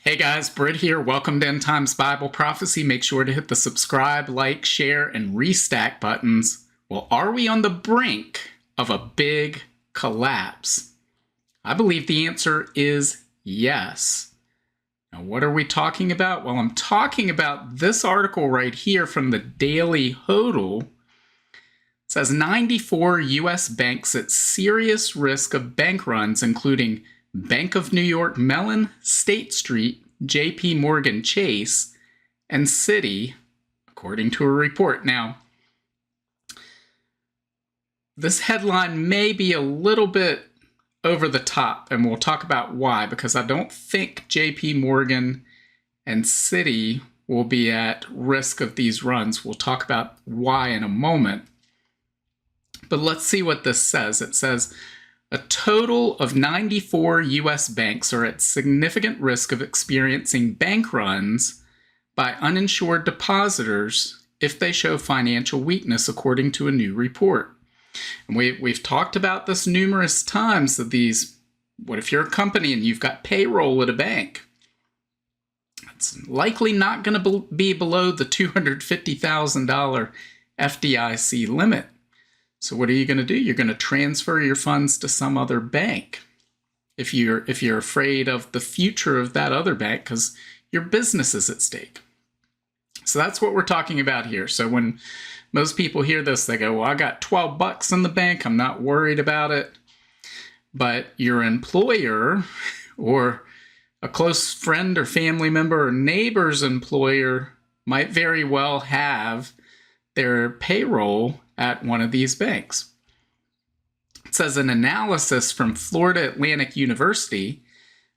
Hey guys, Britt here. Welcome to End Times Bible Prophecy. Make sure to hit the subscribe, like, share, and restack buttons. Well, are we on the brink of a big collapse? I believe the answer is yes. Now, what are we talking about? Well, I'm talking about this article right here from the Daily Hodl. It says 94 U.S. banks at serious risk of bank runs, including Bank of New York Mellon, State Street, J.P. Morgan Chase, and Citi, according to a report. Now, this headline may be a little bit over the top, and we'll talk about why, because I don't think J.P. Morgan and Citi will be at risk of these runs. We'll talk about why in a moment. But let's see what this says. It says, a total of 94 U.S. banks are at significant risk of experiencing bank runs by uninsured depositors if they show financial weakness, according to a new report. And we've talked about this numerous times, that these, what if you're a company and you've got payroll at a bank? It's likely not going to be below the $250,000 FDIC limit. So what are you going to do? You're going to transfer your funds to some other bank if you're afraid of the future of that other bank, because your business is at stake. So that's what we're talking about here. So when most people hear this, they go, well, I got $12 in the bank, I'm not worried about it. But your employer or a close friend or family member or neighbor's employer might very well have their payroll at one of these banks. It says an analysis from Florida Atlantic University,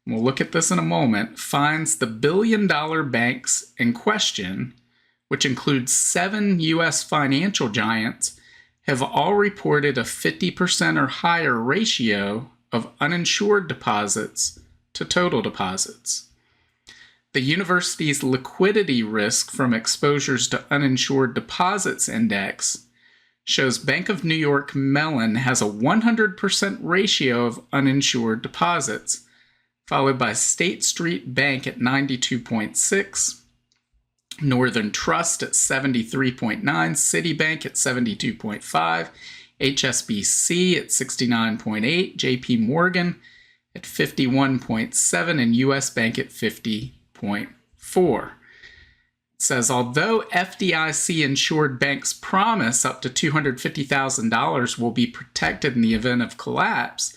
and we'll look at this in a moment, finds the billion-dollar banks in question, which includes 7 U.S. financial giants, have all reported a 50% or higher ratio of uninsured deposits to total deposits. The university's liquidity risk from exposures to uninsured deposits index shows Bank of New York Mellon has a 100% ratio of uninsured deposits, followed by State Street Bank at 92.6, Northern Trust at 73.9, Citibank at 72.5, HSBC at 69.8, JP Morgan at 51.7, and US Bank at 50.4. Says, although FDIC-insured banks promise up to $250,000 will be protected in the event of collapse,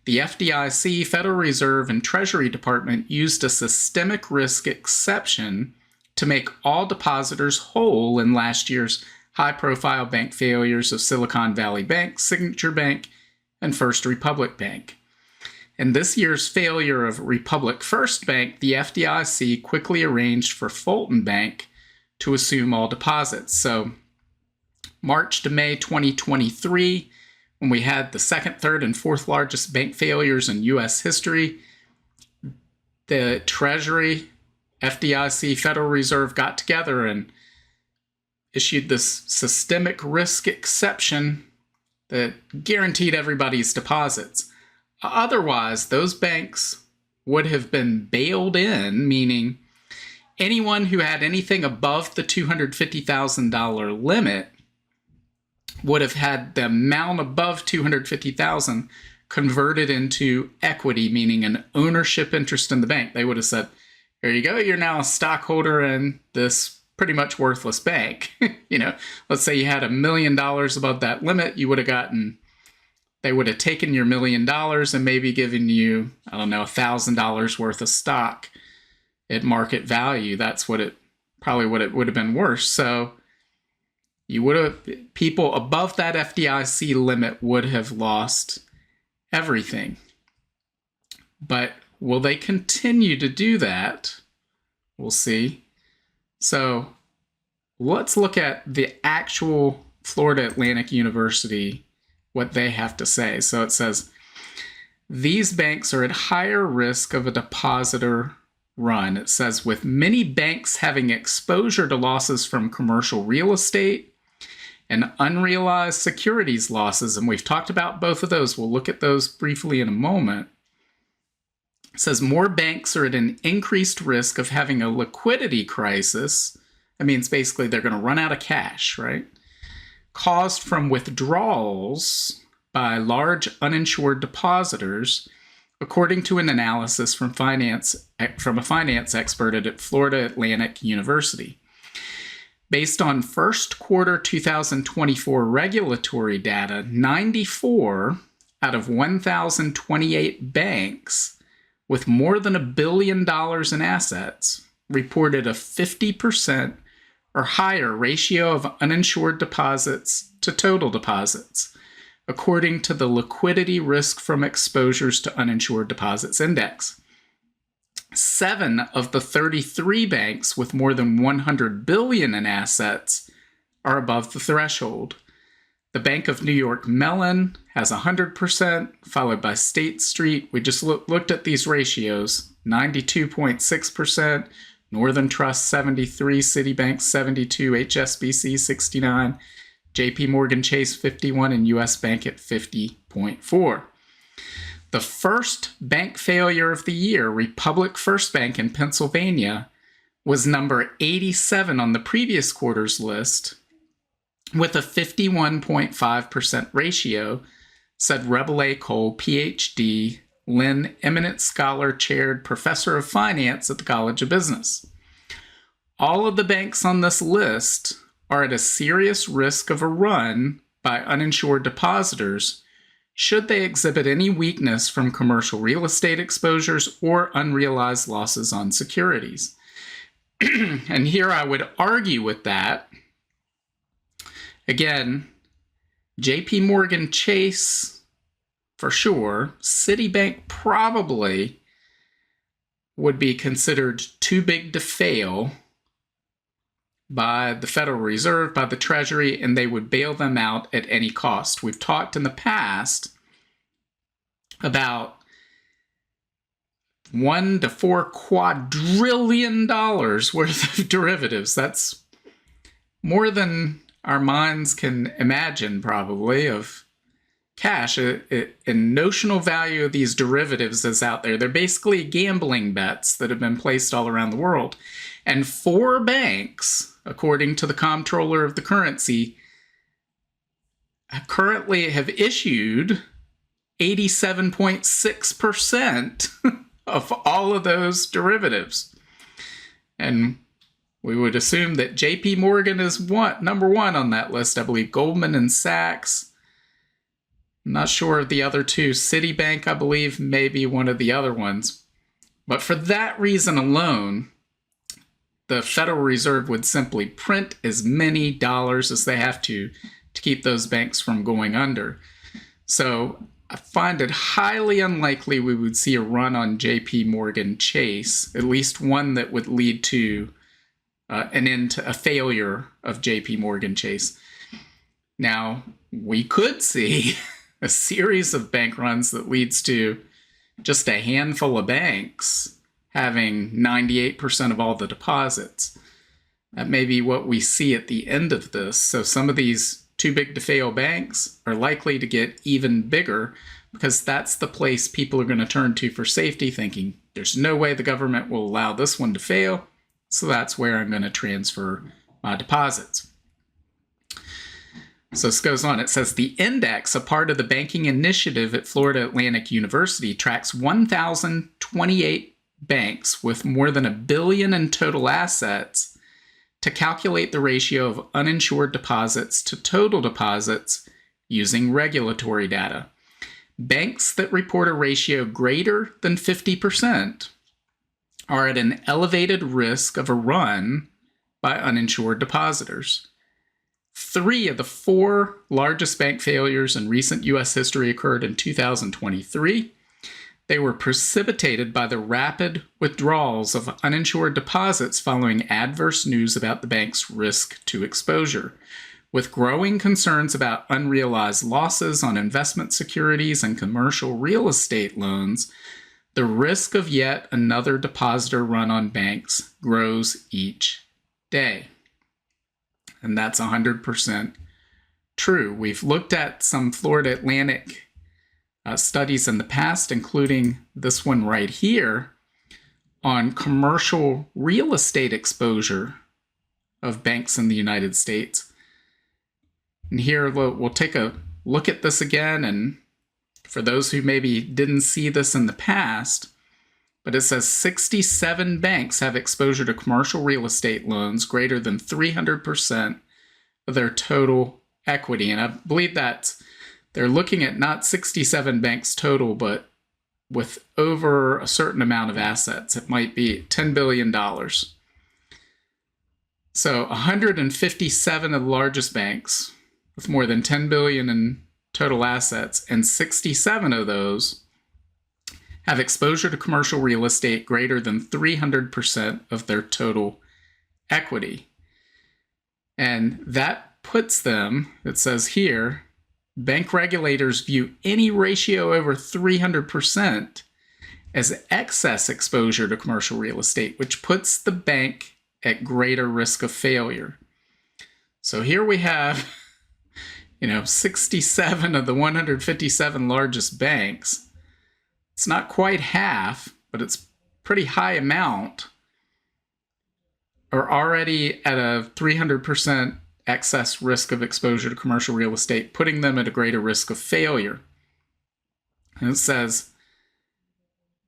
the FDIC, Federal Reserve, and Treasury Department used a systemic risk exception to make all depositors whole in last year's high-profile bank failures of Silicon Valley Bank, Signature Bank, and First Republic Bank. In this year's failure of Republic First Bank, the FDIC quickly arranged for Fulton Bank to assume all deposits. So March to May 2023, when we had the second, third, and fourth largest bank failures in U.S. history, the Treasury, FDIC, Federal Reserve got together and issued this systemic risk exception that guaranteed everybody's deposits. Otherwise, those banks would have been bailed in, meaning anyone who had anything above the $250,000 limit would have had the amount above $250,000 converted into equity, meaning an ownership interest in the bank. They would have said, here you go, you're now a stockholder in this pretty much worthless bank. Let's say you had $1 million above that limit, they would have taken your $1 million and maybe given you, $1,000 worth of stock at market value. That's what it would have been worth. So people above that FDIC limit would have lost everything. But will they continue to do that? We'll see. So let's look at the actual Florida Atlantic University, what they have to say. So it says, these banks are at higher risk of a depositor run. It says, with many banks having exposure to losses from commercial real estate and unrealized securities losses, and we've talked about both of those. We'll look at those briefly in a moment. It says more banks are at an increased risk of having a liquidity crisis. That means basically they're going to run out of cash, right? Caused from withdrawals by large uninsured depositors, according to an analysis from a finance expert at Florida Atlantic University. Based on first quarter 2024 regulatory data, 94 out of 1,028 banks with more than $1 billion in assets reported a 50% or higher ratio of uninsured deposits to total deposits, according to the Liquidity Risk from Exposures to Uninsured Deposits Index. 7 of the 33 banks with more than $100 billion in assets are above the threshold. The Bank of New York Mellon has 100%, followed by State Street. We just looked at these ratios, 92.6%, Northern Trust 73, Citibank 72, HSBC 69, JP Morgan Chase 51, and US Bank at 50.4. The first bank failure of the year, Republic First Bank in Pennsylvania, was number 87 on the previous quarter's list with a 51.5% ratio, said Rebel A. Cole, PhD, Lynn, eminent scholar, chaired professor of finance at the College of Business. All of the banks on this list are at a serious risk of a run by uninsured depositors should they exhibit any weakness from commercial real estate exposures or unrealized losses on securities. And here I would argue with that. Again, JP Morgan Chase, for sure. Citibank probably would be considered too big to fail by the Federal Reserve, by the Treasury, and they would bail them out at any cost. We've talked in the past about $1 to $4 quadrillion worth of derivatives. That's more than our minds can imagine, probably, of cash. And notional value of these derivatives is out there. They're basically gambling bets that have been placed all around the world. And 4 banks, according to the comptroller of the currency, currently have issued 87.6% of all of those derivatives. And we would assume that JP Morgan is number 1 on that list. I believe Goldman and Sachs. I'm not sure of the other 2. Citibank, I believe, may be one of the other ones. But for that reason alone, the Federal Reserve would simply print as many dollars as they have to keep those banks from going under. So I find it highly unlikely we would see a run on JP Morgan Chase, at least one that would lead to an end to a failure of JP Morgan Chase. Now, we could see a series of bank runs that leads to just a handful of banks having 98% of all the deposits. That may be what we see at the end of this. So some of these too big to fail banks are likely to get even bigger because that's the place people are going to turn to for safety, thinking there's no way the government will allow this one to fail. So that's where I'm going to transfer my deposits. So this goes on. It says the index, a part of the banking initiative at Florida Atlantic University, tracks 1,028 banks with more than $1 billion in total assets to calculate the ratio of uninsured deposits to total deposits using regulatory data. Banks that report a ratio greater than 50% are at an elevated risk of a run by uninsured depositors. 3 of the 4 largest bank failures in recent U.S. history occurred in 2023. They were precipitated by the rapid withdrawals of uninsured deposits following adverse news about the bank's risk to exposure. With growing concerns about unrealized losses on investment securities and commercial real estate loans, the risk of yet another depositor run on banks grows each day. And that's 100% true. We've looked at some Florida Atlantic studies in the past, including this one right here, on commercial real estate exposure of banks in the United States. And here we'll take a look at this again, and for those who maybe didn't see this in the past, but it says 67 banks have exposure to commercial real estate loans greater than 300% of their total equity. And I believe that they're looking at not 67 banks total, but with over a certain amount of assets. It might be $10 billion. So 157 of the largest banks with more than 10 billion in total assets, and 67 of those have exposure to commercial real estate greater than 300% of their total equity. And that puts them, it says here, bank regulators view any ratio over 300% as excess exposure to commercial real estate, which puts the bank at greater risk of failure. So here we have, 67 of the 157 largest banks. It's not quite half, but it's pretty high amount, are already at a 300% excess risk of exposure to commercial real estate, putting them at a greater risk of failure. And it says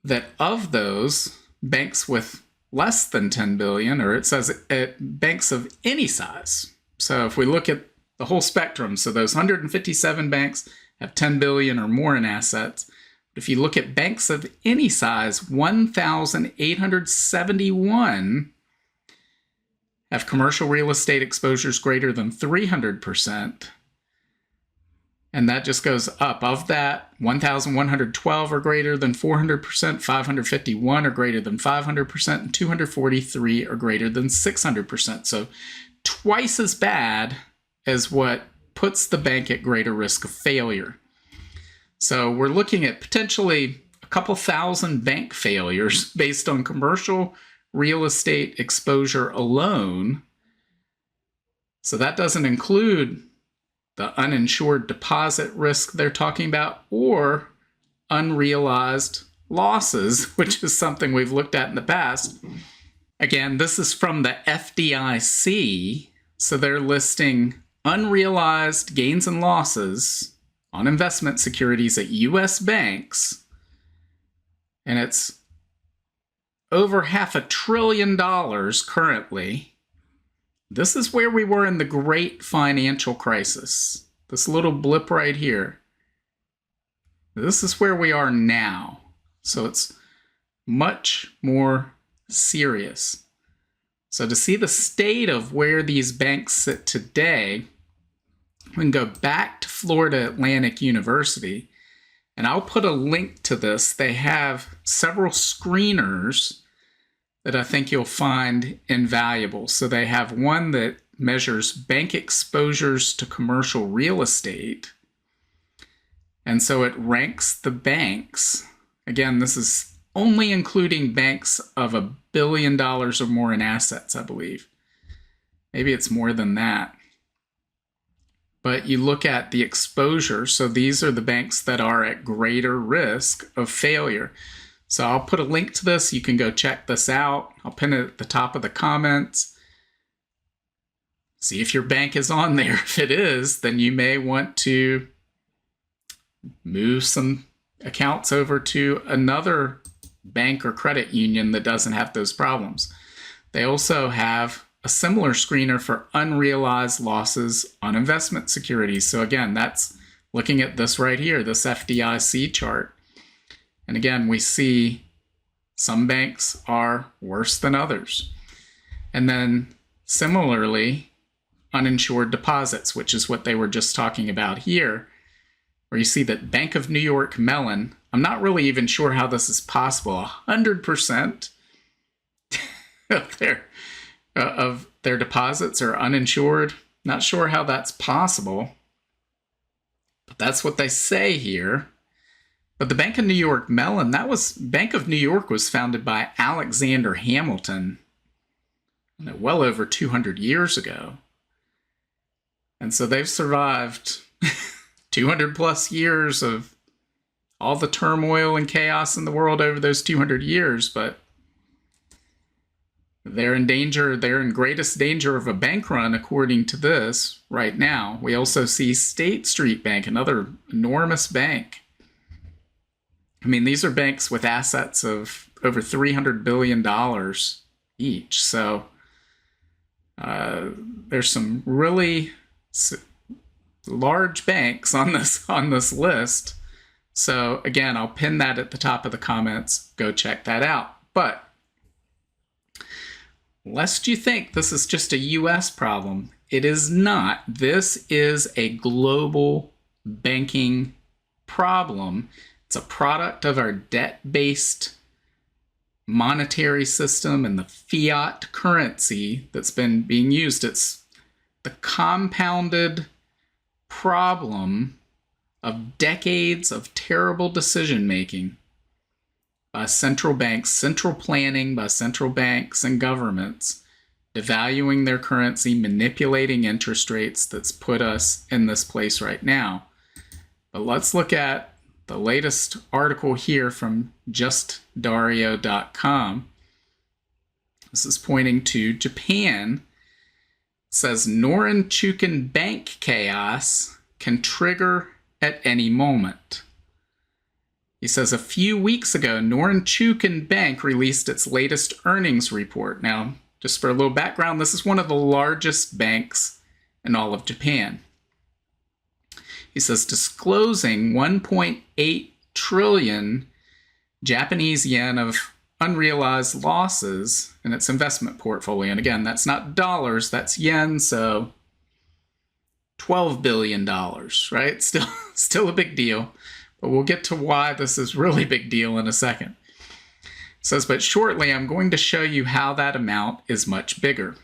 that of those, banks with less than 10 billion, or it says banks of any size. So if we look at the whole spectrum, so those 157 banks have 10 billion or more in assets. But if you look at banks of any size, 1,871 have commercial real estate exposures greater than 300%. And that just goes up. Of that, 1,112 are greater than 400%, 551 are greater than 500%, and 243 are greater than 600%. So twice as bad as what puts the bank at greater risk of failure. So we're looking at potentially a couple thousand bank failures based on commercial real estate exposure alone. So that doesn't include the uninsured deposit risk they're talking about, or unrealized losses, which is something we've looked at in the past. Again, this is from the FDIC, so they're listing unrealized gains and losses on investment securities at U.S. banks, and it's over $500 billion currently. This is where we were in the great financial crisis. This little blip right here. This is where we are now. So it's much more serious. So to see the state of where these banks sit today, we can go back to Florida Atlantic University, and I'll put a link to this. They have several screeners that I think you'll find invaluable. So they have one that measures bank exposures to commercial real estate. And so it ranks the banks. Again, this is only including banks of $1 billion or more in assets, I believe. Maybe it's more than that. But you look at the exposure. So these are the banks that are at greater risk of failure. So I'll put a link to this. You can go check this out. I'll pin it at the top of the comments. See if your bank is on there. If it is, then you may want to move some accounts over to another bank or credit union that doesn't have those problems. They also have a similar screener for unrealized losses on investment securities. So again, that's looking at this right here, this FDIC chart. And again, we see some banks are worse than others. And then similarly, uninsured deposits, which is what they were just talking about here, where you see that Bank of New York Mellon, I'm not really even sure how this is possible, 100% of their deposits are uninsured. Not sure how that's possible, but that's what they say here. But the Bank of New York Mellon, Bank of New York was founded by Alexander Hamilton well over 200 years ago. And so they've survived 200 plus years of all the turmoil and chaos in the world over those 200 years, but they're in danger. They're in greatest danger of a bank run, according to this right now. We also see State Street Bank, another enormous bank. I mean, these are banks with assets of over $300 billion each. So there's some really large banks on this list. So again, I'll pin that at the top of the comments. Go check that out. But lest you think this is just a US problem, it is not. This is a global banking problem. It's a product of our debt-based monetary system and the fiat currency that's been being used. It's the compounded problem of decades of terrible decision-making by central banks, central planning by central banks and governments, devaluing their currency, manipulating interest rates that's put us in this place right now. But let's look at the latest article here from justdario.com. This is pointing to Japan. It says Norinchukin Bank chaos can trigger at any moment. He says a few weeks ago, Norinchukin Bank released its latest earnings report. Now, just for a little background, this is one of the largest banks in all of Japan. He says disclosing 1.8 trillion Japanese yen of unrealized losses in its investment portfolio. And again, that's not dollars, that's yen, so $12 billion, right? Still a big deal. But we'll get to why this is really a big deal in a second. It says, but shortly I'm going to show you how that amount is much bigger.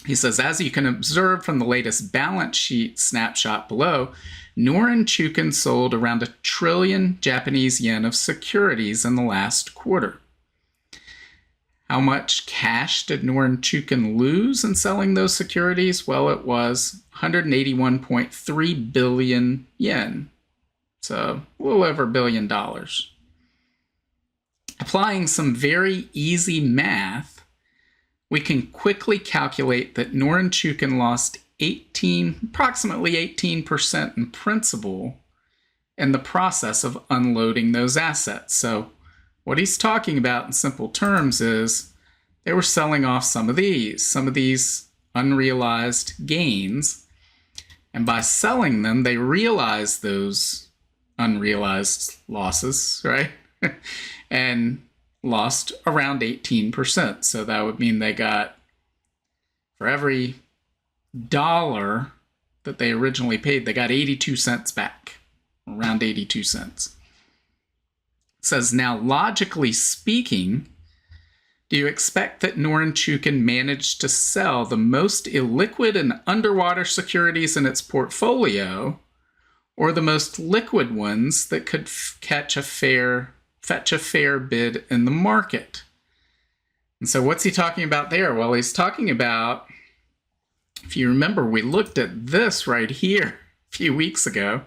He says, as you can observe from the latest balance sheet snapshot below, Norinchukin sold around 1 trillion Japanese yen of securities in the last quarter. How much cash did Norinchukin lose in selling those securities? Well, it was 181.3 billion yen. So a little over $1 billion. Applying some very easy math, we can quickly calculate that Norinchukin lost approximately 18% in principal in the process of unloading those assets. So what he's talking about in simple terms is they were selling off some of these unrealized gains, and by selling them, they realized those unrealized losses, right? And lost around 18%. So that would mean they got, for every dollar that they originally paid, they got 82 cents back, around 82 cents. It says, now logically speaking, do you expect that Norinchukin managed to sell the most illiquid and underwater securities in its portfolio, or the most liquid ones that could fetch a fair bid in the market? And so what's he talking about there? Well, he's talking about, if you remember, we looked at this right here a few weeks ago.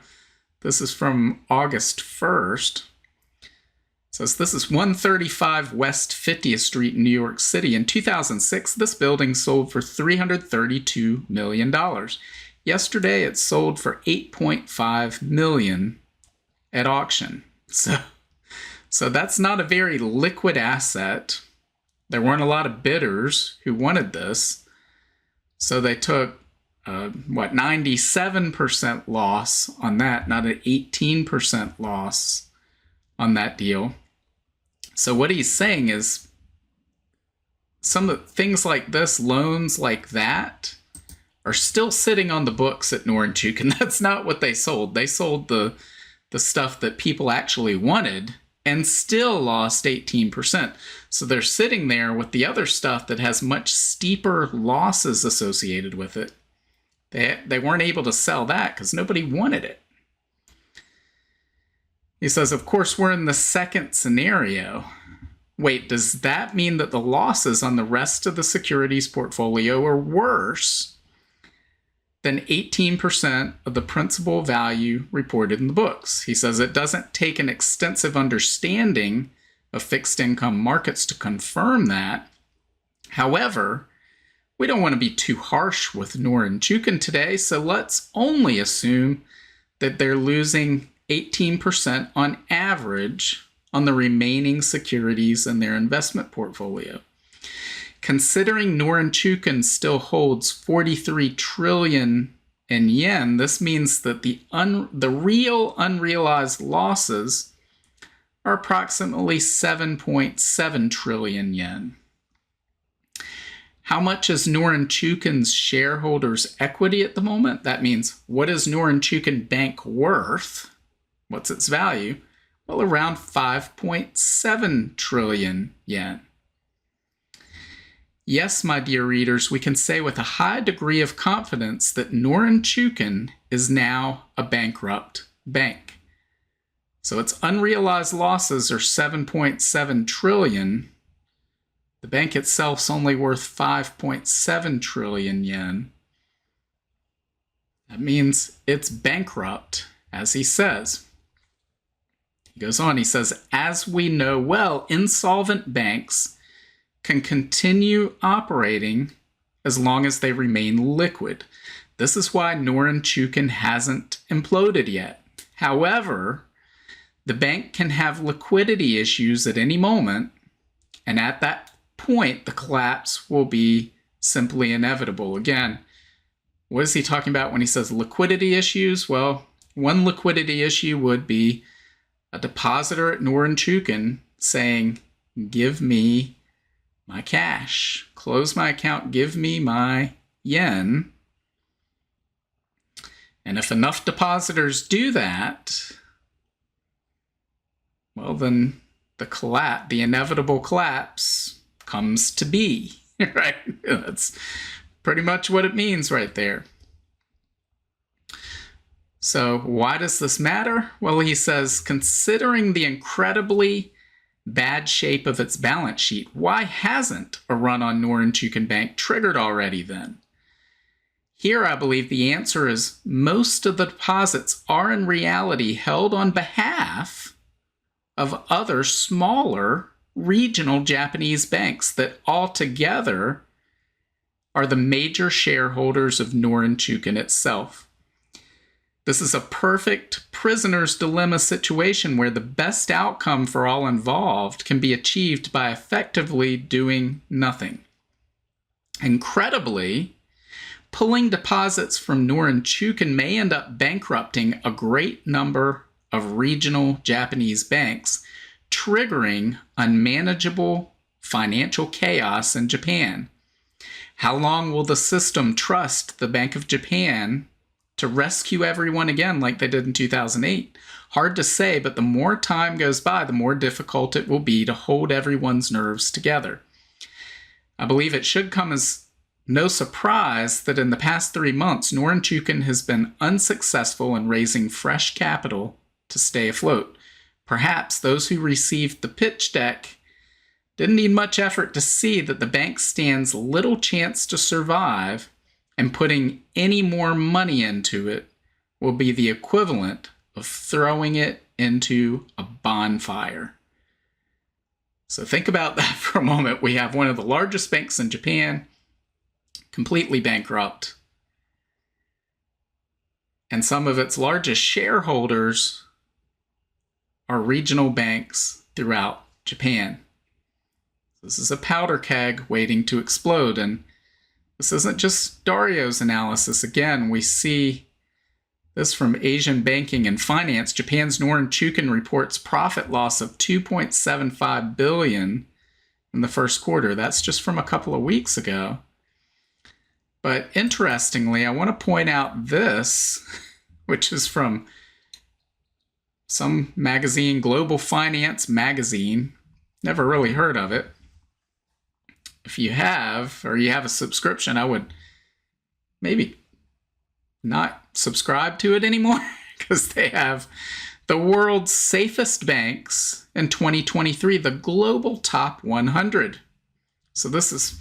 This is from August 1st. It says this is 135 West 50th Street in New York City. In 2006, this building sold for $332 million. Yesterday, it sold for $8.5 million at auction. So that's not a very liquid asset. There weren't a lot of bidders who wanted this. So they took, 97% loss on that, not an 18% loss on that deal. So what he's saying is some of the things like this, loans like that, are still sitting on the books at Norinchukin. That's not what they sold. They sold the stuff that people actually wanted and still lost 18%. So they're sitting there with the other stuff that has much steeper losses associated with it. They weren't able to sell that because nobody wanted it. He says, of course, we're in the second scenario. Wait, does that mean that the losses on the rest of the securities portfolio are worse than 18% of the principal value reported in the books. He says it doesn't take an extensive understanding of fixed income markets to confirm that. However, we don't want to be too harsh with Norinchukin today, so let's only assume that they're losing 18% on average on the remaining securities in their investment portfolio. Considering Norinchukin still holds 43 trillion in yen, this means that the real unrealized losses are approximately 7.7 trillion yen. How much is Norinchukin's shareholders' equity at the moment? That means, what is Norinchukin Bank worth? What's its value? Well, around 5.7 trillion yen. Yes, my dear readers, we can say with a high degree of confidence that Norinchukin is now a bankrupt bank. So its unrealized losses are 7.7 trillion. The bank itself's only worth 5.7 trillion yen. That means it's bankrupt, as he says. He goes on, he says, as we know well, insolvent banks can continue operating as long as they remain liquid. This is why Norinchukin hasn't imploded yet. However, the bank can have liquidity issues at any moment, and at that point, the collapse will be simply inevitable. Again, what is he talking about when he says liquidity issues? Well, one liquidity issue would be a depositor at Norinchukin saying, give me my cash, close my account, give me my yen. And if enough depositors do that, well, then the inevitable collapse comes to be, right? That's pretty much what it means right there. So why does this matter? Well, he says, considering the incredibly bad shape of its balance sheet, why hasn't a run on Norinchukin Bank triggered already then? Here, I believe the answer is most of the deposits are in reality held on behalf of other smaller regional Japanese banks that altogether are the major shareholders of Norinchukin itself. This is a perfect prisoner's dilemma situation where the best outcome for all involved can be achieved by effectively doing nothing. Incredibly, pulling deposits from Norinchukin may end up bankrupting a great number of regional Japanese banks, triggering unmanageable financial chaos in Japan. How long will the system trust the Bank of Japan to rescue everyone again like they did in 2008? Hard to say, but the more time goes by, the more difficult it will be to hold everyone's nerves together. I believe it should come as no surprise that in the past 3 months, Norinchukin has been unsuccessful in raising fresh capital to stay afloat. Perhaps those who received the pitch deck didn't need much effort to see that the bank stands little chance to survive, and putting any more money into it will be the equivalent of throwing it into a bonfire. So think about that for a moment. We have one of the largest banks in Japan, completely bankrupt, and some of its largest shareholders are regional banks throughout Japan. This is a powder keg waiting to explode, and this isn't just Dario's analysis. Again, we see this from Asian Banking and Finance. Japan's Norinchukin reports profit loss of 2.75 billion in the first quarter. That's just from a couple of weeks ago. But interestingly, I want to point out this, which is from some magazine, Global Finance Magazine. Never really heard of it. If you have, or you have a subscription, I would maybe not subscribe to it anymore because they have the world's safest banks in 2023, the global top 100. So this is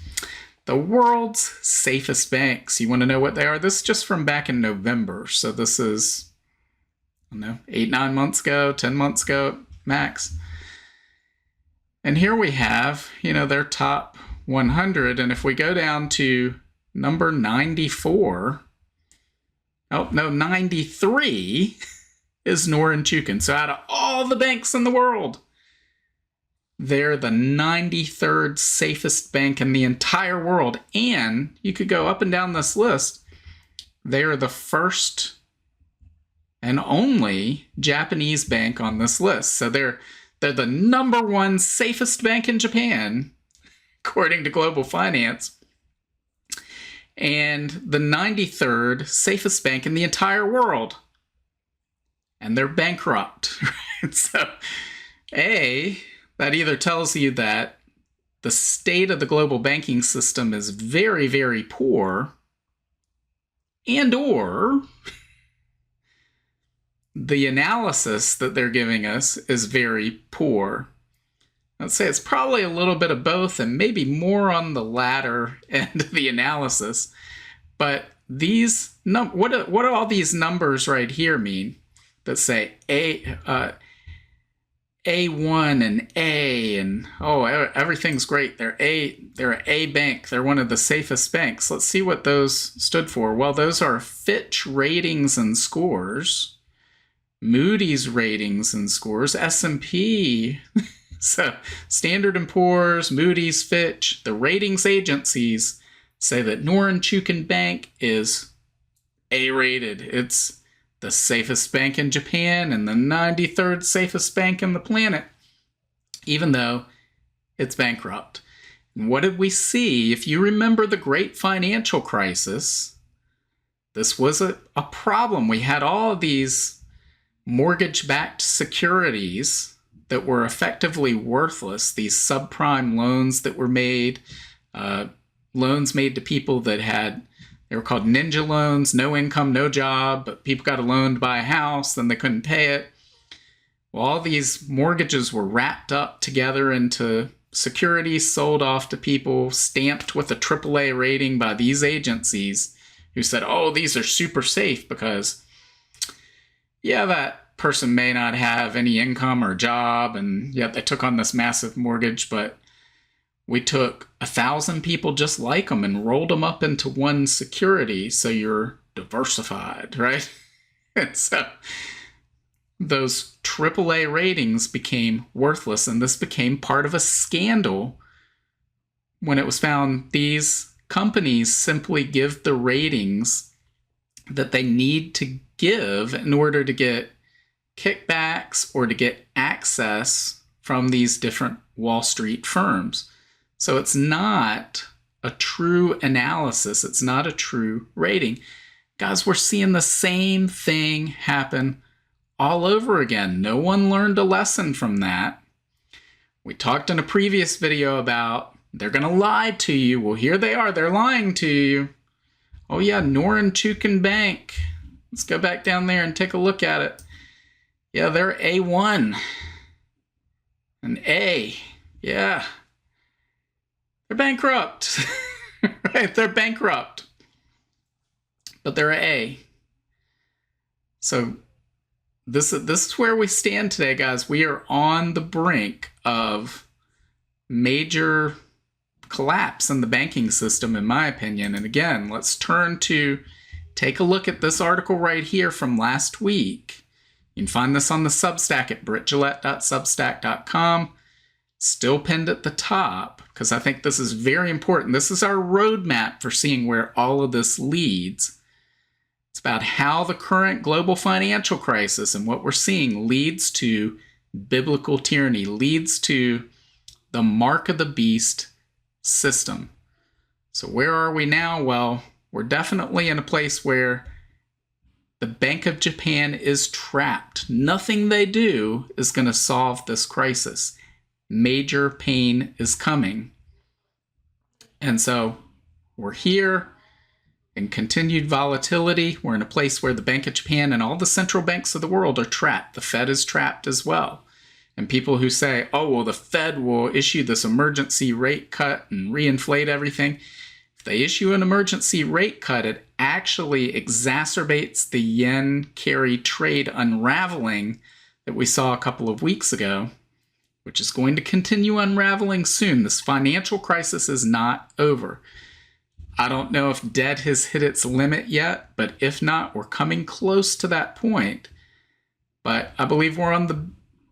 the world's safest banks. You want to know what they are? This is just from back in November. So this is, I don't know, 8-9 months ago, 10 months ago max. And here we have, their top 100. And if we go down to number 94, 93 is Norinchukin. So out of all the banks in the world, they're the 93rd safest bank in the entire world. And you could go up and down this list. They are the first and only Japanese bank on this list. So they're the number one safest bank in Japan, according to Global Finance. And the 93rd safest bank in the entire world. And they're bankrupt. So, that either tells you that the state of the global banking system is very, very poor, and or the analysis that they're giving us is very poor. I'd say it's probably a little bit of both and maybe more on the latter end of the analysis. But these what do all these numbers right here mean that say A1 and A and everything's great. They're an A bank. They're one of the safest banks. Let's see what those stood for. Well, those are Fitch ratings and scores, Moody's ratings and scores, S&P. So Standard & Poor's, Moody's, Fitch, the ratings agencies say that Norinchukin Bank is A-rated. It's the safest bank in Japan and the 93rd safest bank on the planet, even though it's bankrupt. And what did we see? If you remember the great financial crisis, this was a problem. We had all of these mortgage-backed securities that were effectively worthless, these subprime loans that were made, loans made to people that they were called ninja loans, no income, no job, but people got a loan to buy a house, then they couldn't pay it. Well, all these mortgages were wrapped up together into securities, sold off to people, stamped with a AAA rating by these agencies who said, these are super safe because, that person may not have any income or job, and yet they took on this massive mortgage, but we took 1,000 people just like them and rolled them up into one security, so you're diversified, right? And so those AAA ratings became worthless, and this became part of a scandal when it was found these companies simply give the ratings that they need to give in order to get kickbacks or to get access from these different Wall Street firms. So it's not a true analysis. It's not a true rating. Guys, we're seeing the same thing happen all over again. No one learned a lesson from that. We talked in a previous video about they're going to lie to you. Well, here they are. They're lying to you. Oh yeah, Norinchukin Bank. Let's go back down there and take a look at it. Yeah, they're A1. An A. Yeah. They're bankrupt. Right? They're bankrupt. But they're A. So this is where we stand today, guys. We are on the brink of major collapse in the banking system, in my opinion. And again, let's take a look at this article right here from last week. You can find this on the Substack at brittgillette.substack.com. Still pinned at the top, because I think this is very important. This is our roadmap for seeing where all of this leads. It's about how the current global financial crisis and what we're seeing leads to biblical tyranny, leads to the mark of the beast system. So where are we now? Well, we're definitely in a place where the Bank of Japan is trapped. Nothing they do is going to solve this crisis. Major pain is coming. And so we're here in continued volatility. We're in a place where the Bank of Japan and all the central banks of the world are trapped. The Fed is trapped as well. And people who say, the Fed will issue this emergency rate cut and reinflate everything. If they issue an emergency rate cut, it actually exacerbates the yen carry trade unraveling that we saw a couple of weeks ago, which is going to continue unraveling soon. This financial crisis is not over. I don't know if debt has hit its limit yet, but if not, we're coming close to that point. But I believe we're on the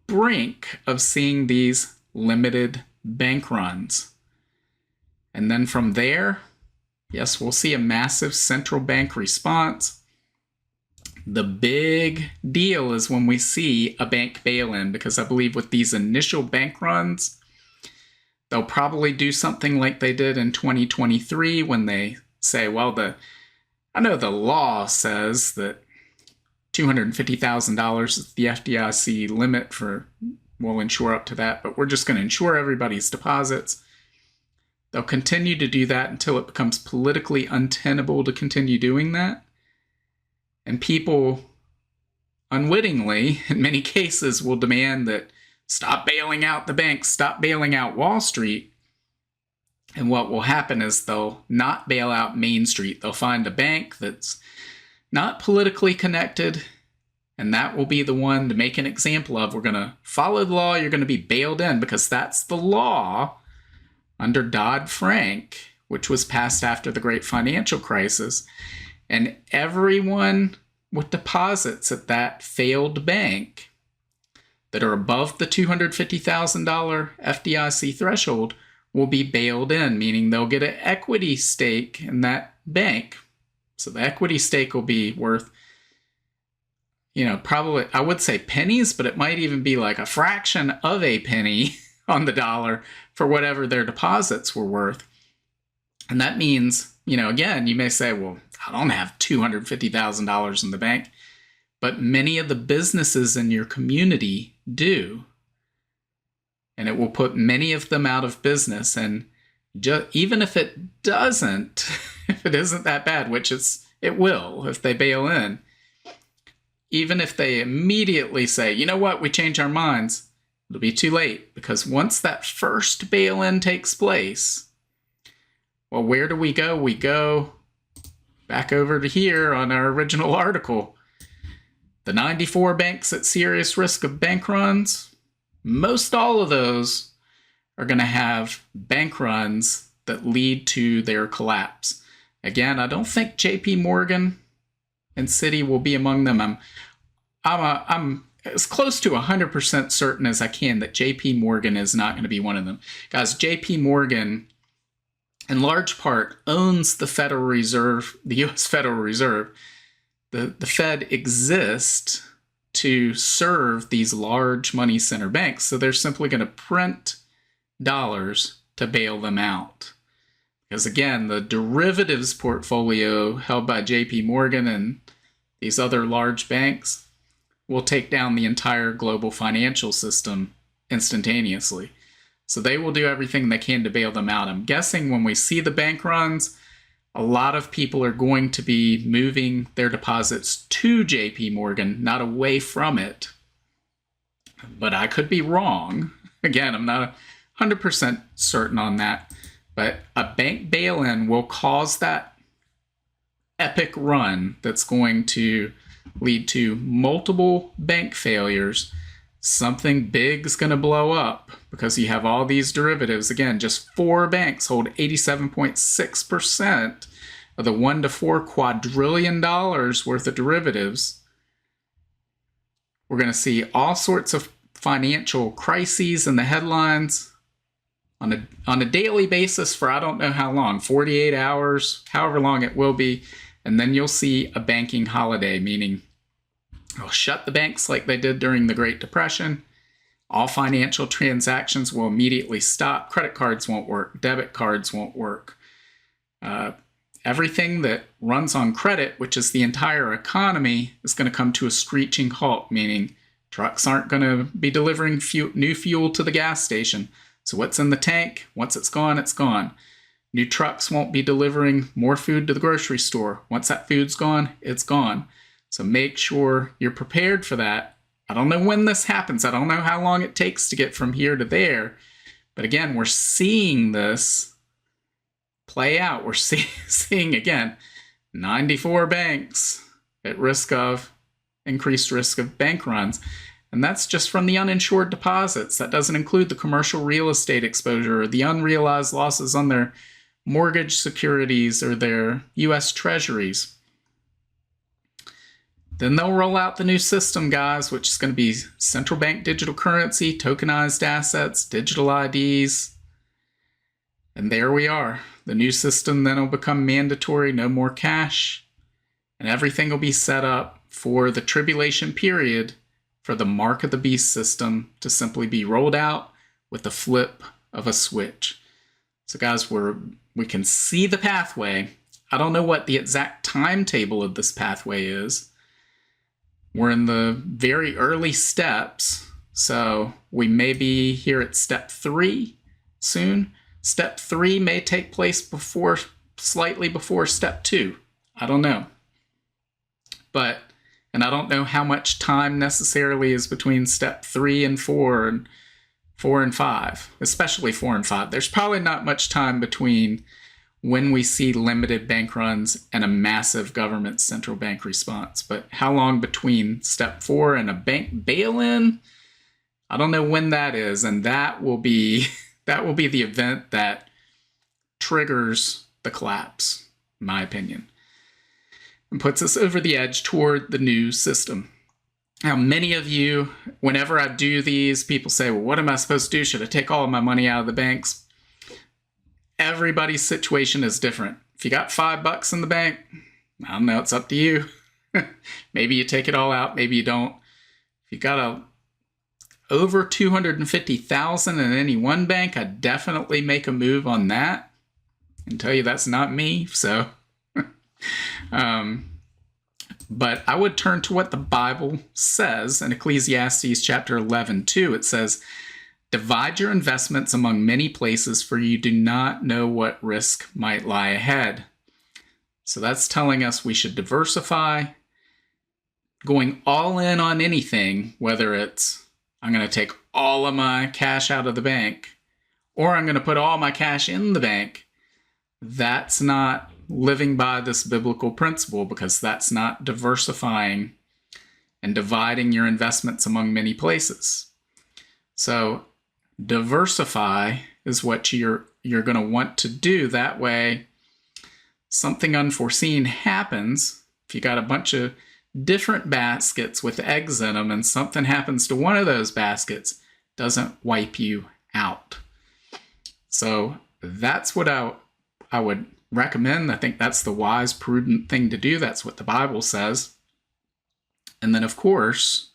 brink of seeing these limited bank runs. And then from there, yes, we'll see a massive central bank response. The big deal is when we see a bank bail-in, because I believe with these initial bank runs, they'll probably do something like they did in 2023 when they say, well, I know the law says that $250,000 is the FDIC limit for, we'll insure up to that, but we're just going to insure everybody's deposits. They'll continue to do that until it becomes politically untenable to continue doing that. And people unwittingly, in many cases, will demand that stop bailing out the banks, stop bailing out Wall Street. And what will happen is they'll not bail out Main Street. They'll find a bank that's not politically connected, and that will be the one to make an example of. We're going to follow the law. You're going to be bailed in because that's the law under Dodd-Frank, which was passed after the Great Financial Crisis. And everyone with deposits at that failed bank that are above the $250,000 FDIC threshold will be bailed in, meaning they'll get an equity stake in that bank. So the equity stake will be worth, probably, I would say pennies, but it might even be like a fraction of a penny on the dollar for whatever their deposits were worth. And that means, again, you may say, well, I don't have $250,000 in the bank, but many of the businesses in your community do. And it will put many of them out of business. And even if it doesn't, if it isn't that bad, which it will if they bail in, even if they immediately say, you know what, we change our minds, it'll be too late, because once that first bail-in takes place, well, where do we go? We go back over to here on our original article. The 94 banks at serious risk of bank runs, most all of those are going to have bank runs that lead to their collapse. Again, I don't think JP Morgan and Citi will be among them. I'm as close to 100% certain as I can that JP Morgan is not going to be one of them. Guys, JP Morgan, in large part, owns the Federal Reserve, the U.S. Federal Reserve. The Fed exists to serve these large money center banks. So they're simply going to print dollars to bail them out. Because again, the derivatives portfolio held by JP Morgan and these other large banks will take down the entire global financial system instantaneously. So they will do everything they can to bail them out. I'm guessing when we see the bank runs, a lot of people are going to be moving their deposits to JP Morgan, not away from it. But I could be wrong. Again, I'm not 100% certain on that. But a bank bail-in will cause that epic run that's going to lead to multiple bank failures. Something big is going to blow up because you have all these derivatives. Again, just 4 banks hold 87.6% of the $1 to $4 quadrillion worth of derivatives. We're going to see all sorts of financial crises in the headlines on a daily basis for I don't know how long, 48 hours, however long it will be. And then you'll see a banking holiday, meaning they'll shut the banks like they did during the Great Depression. All financial transactions will immediately stop. Credit cards won't work. Debit cards won't work. Everything that runs on credit, which is the entire economy, is going to come to a screeching halt, meaning trucks aren't going to be delivering new fuel to the gas station. So what's in the tank? Once it's gone, it's gone. New trucks won't be delivering more food to the grocery store. Once that food's gone, it's gone. So make sure you're prepared for that. I don't know when this happens. I don't know how long it takes to get from here to there. But again, we're seeing this play out. We're seeing again 94 banks at increased risk of bank runs. And that's just from the uninsured deposits. That doesn't include the commercial real estate exposure or the unrealized losses on their mortgage securities or their U.S. treasuries. Then they'll roll out the new system, guys, which is going to be central bank digital currency, tokenized assets, digital IDs. And there we are. The new system then will become mandatory, no more cash. And everything will be set up for the tribulation period for the mark of the beast system to simply be rolled out with the flip of a switch. So guys, we can see the pathway. I don't know what the exact timetable of this pathway is. We're in the very early steps, so we may be here at step 3 soon. Step 3 may take place slightly before step 2. I don't know. And I don't know how much time necessarily is between step 3 and 4 and 4 and 5, especially 4 and 5. There's probably not much time between when we see limited bank runs and a massive government central bank response. But how long between step 4 and a bank bail-in? I don't know when that is, and that will be the event that triggers the collapse, in my opinion, and puts us over the edge toward the new system. Now, many of you, whenever I do these, people say, well, what am I supposed to do? Should I take all of my money out of the banks? Everybody's situation is different. If you got $5 in the bank, I don't know, it's up to you. Maybe you take it all out, maybe you don't. If you got over $250,000 in any one bank, I'd definitely make a move on that. And tell you that's not me, so... But I would turn to what the Bible says in Ecclesiastes chapter 11:2. It says, divide your investments among many places, for you do not know what risk might lie ahead. So that's telling us we should diversify. Going all in on anything, whether it's I'm going to take all of my cash out of the bank or I'm going to put all my cash in the bank, that's not living by this biblical principle, because that's not diversifying and dividing your investments among many places. So diversify is what you're going to want to do. That way, something unforeseen happens. If you got a bunch of different baskets with eggs in them and something happens to one of those baskets, doesn't wipe you out. So that's what I would recommend. I think that's the wise, prudent thing to do. That's what the Bible says. And then, of course,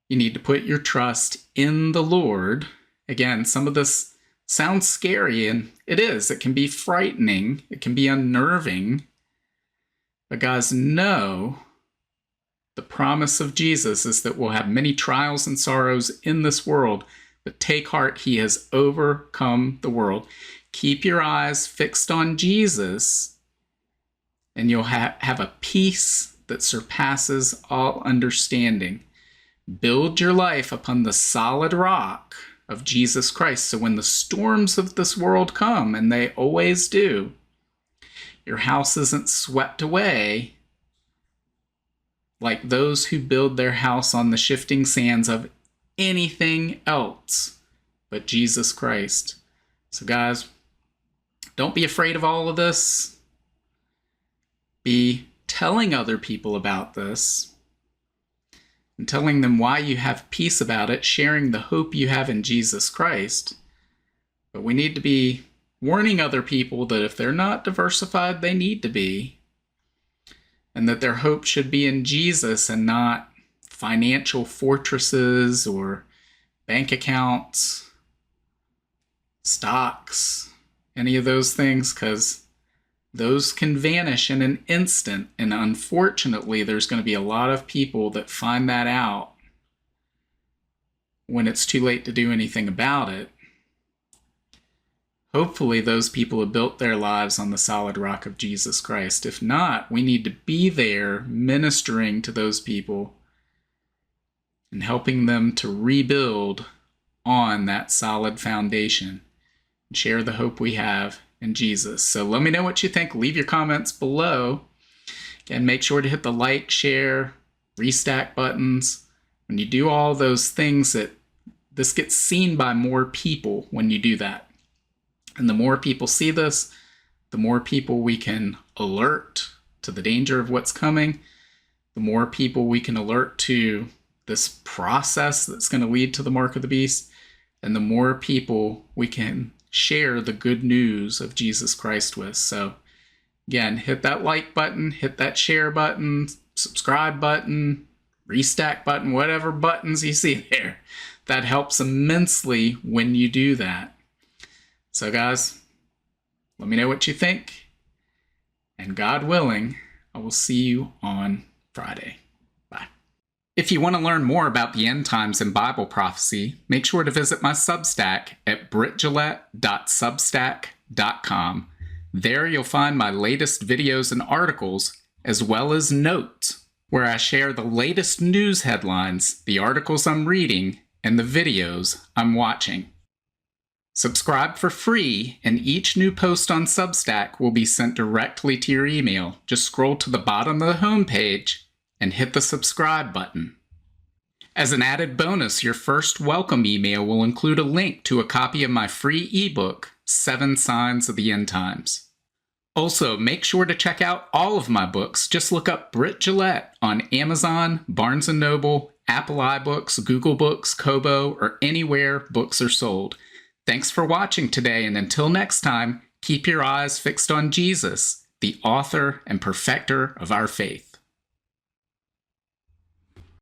you need to put your trust in the Lord. Again, some of this sounds scary, and it is. It can be frightening. It can be unnerving. But guys, know the promise of Jesus is that we'll have many trials and sorrows in this world, but take heart, he has overcome the world. Keep your eyes fixed on Jesus, and you'll have a peace that surpasses all understanding. Build your life upon the solid rock of Jesus Christ, so when the storms of this world come, and they always do, your house isn't swept away like those who build their house on the shifting sands of anything else but Jesus Christ. So guys, don't be afraid of all of this. Be telling other people about this and telling them why you have peace about it, sharing the hope you have in Jesus Christ. But we need to be warning other people that if they're not diversified, they need to be. And that their hope should be in Jesus and not financial fortresses or bank accounts, stocks, any of those things, because those can vanish in an instant. And unfortunately, there's going to be a lot of people that find that out when it's too late to do anything about it. Hopefully, those people have built their lives on the solid rock of Jesus Christ. If not, we need to be there ministering to those people and helping them to rebuild on that solid foundation. Share the hope we have in Jesus. So let me know what you think. Leave your comments below. Again, make sure to hit the like, share, restack buttons. When you do all those things, this gets seen by more people when you do that. And the more people see this, the more people we can alert to the danger of what's coming, the more people we can alert to this process that's going to lead to the mark of the beast, and the more people we can share the good news of Jesus Christ with. So again, hit that like button, hit that share button, subscribe button, restack button, whatever buttons you see there. That helps immensely when you do that. So guys, let me know what you think. And God willing, I will see you on Friday. Bye. If you want to learn more about the end times and Bible prophecy, make sure to visit my Substack at brittgillette.substack.com. There you'll find my latest videos and articles, as well as notes, where I share the latest news headlines, the articles I'm reading, and the videos I'm watching. Subscribe for free, and each new post on Substack will be sent directly to your email. Just scroll to the bottom of the homepage and hit the subscribe button. As an added bonus, your first welcome email will include a link to a copy of my free ebook, 7 Signs of the End Times. Also, make sure to check out all of my books. Just look up Britt Gillette on Amazon, Barnes & Noble, Apple iBooks, Google Books, Kobo, or anywhere books are sold. Thanks for watching today, and until next time, keep your eyes fixed on Jesus, the author and perfecter of our faith.